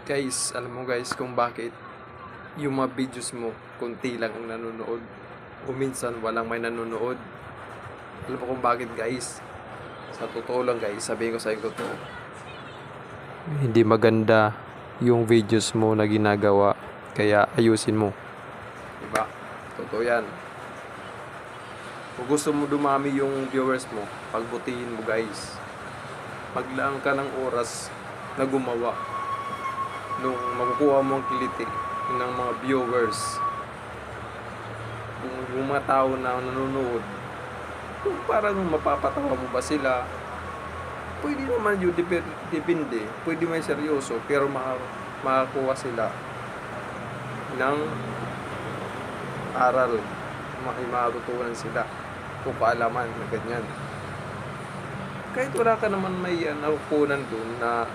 Guys, alam mo guys kung bakit yung mga videos mo konti lang ang nanonood o minsan walang may nanonood. Alam mo kung bakit guys? Sa totoo lang guys, sabihin ko sa inyo totoo. Hindi maganda yung videos mo na ginagawa, kaya ayusin mo. Diba? Totoo yan. Kung gusto mo dumami yung viewers mo, pagbutihin mo guys. Maglaan ka ng oras na gumawa nung makukuha mo ang kiliti ng mga viewers. Kung yung mga tao na nanonood, kung parang mapapatawa mo ba sila, pwede naman yun, depende. Pwede may seryoso, pero makakuha sila ng aral, matutunan sila kung kaalaman na ganyan. Kahit wala ka naman may nakukunan dun na